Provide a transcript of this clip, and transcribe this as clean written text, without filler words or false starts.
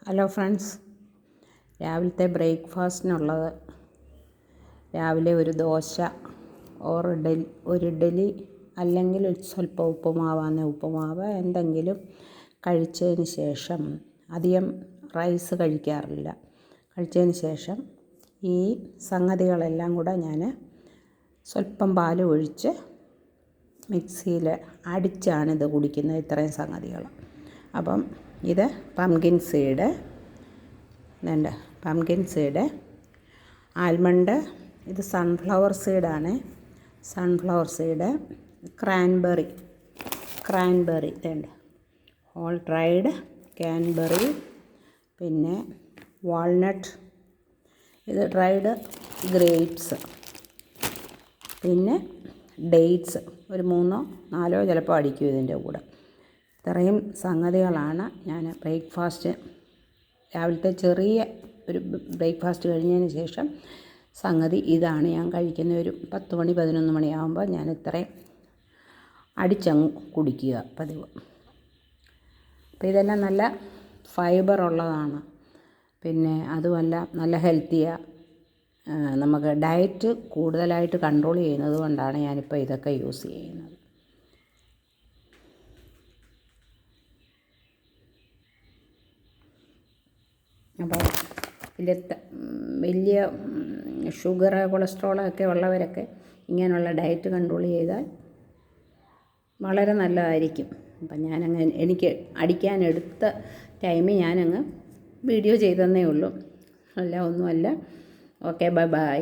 Hello friends, രാവിലത്തെ ബ്രേക്ക്ഫാസ്റ്റിനുള്ളത് രാവിലെ ഒരു ദോശ ഒരു ഇഡ്ഡലി അല്ലെങ്കിൽ സ്വല്പം ഉപ്പുമാവ് എന്തെങ്കിലും കഴിച്ചതിന് ശേഷം, അധികം റൈസ് കഴിക്കാറില്ല. കഴിച്ചതിന് ശേഷം ഈ സംഗതികളെല്ലാം കൂടെ ഞാൻ സ്വല്പം പാൽ ഒഴിച്ച് മിക്സിയിൽ അടിച്ചാണിത് കുടിക്കുന്നത്. ഇത്രയും സംഗതികൾ. അപ്പം ഇത് പംകിൻ സീഡ്, ആൽമണ്ട്, ഇത് സൺഫ്ലവർ സീഡാണ്. സൺഫ്ലവർ സീഡ്, ക്രാൻബെറി ഇതുണ്ട്, ഹോൾ ഡ്രൈഡ് ക്രാൻബെറി, പിന്നെ വാൾനട്ട്, ഇത് ഡ്രൈഡ് ഗ്രേപ്സ്, പിന്നെ ഡേറ്റ്സ് ഒരു 3-4 ചിലപ്പോൾ അടിക്കും ഇതിൻ്റെ കൂടെ. ഇത്രയും സംഗതികളാണ് ഞാൻ ബ്രേക്ക്ഫാസ്റ്റ്, രാവിലത്തെ ചെറിയ ഒരു ബ്രേക്ക്ഫാസ്റ്റ് കഴിഞ്ഞതിന് ശേഷം സംഗതി ഇതാണ് ഞാൻ കഴിക്കുന്ന. ഒരു 10 മണി 11 മണിയാകുമ്പോൾ ഞാൻ ഇത്രയും അടിച്ചങ്ങ് കുടിക്കുക പതിവ്. അപ്പോൾ ഇതെല്ലാം നല്ല ഫൈബർ ഉള്ളതാണ്. പിന്നെ അതുമല്ല നല്ല ഹെൽത്തിയാണ്. നമുക്ക് ഡയറ്റ് കൂടുതലായിട്ട് കൺട്രോൾ ചെയ്യുന്നത് കൊണ്ടാണ് ഞാനിപ്പോൾ ഇതൊക്കെ യൂസ് ചെയ്യുന്നത്. അപ്പോൾ വലിയ ഷുഗർ കൊളസ്ട്രോളൊക്കെ ഉള്ളവരൊക്കെ ഇങ്ങനെയുള്ള ഡയറ്റ് കൺട്രോൾ ചെയ്താൽ വളരെ നല്ലതായിരിക്കും. അപ്പം എനിക്ക് അടിക്കാനെടുത്ത ടൈമിൽ ഞാനങ്ങ് വീഡിയോ ചെയ്തെന്നേ ഉള്ളൂ, ഒന്നുമല്ല. Okay, by.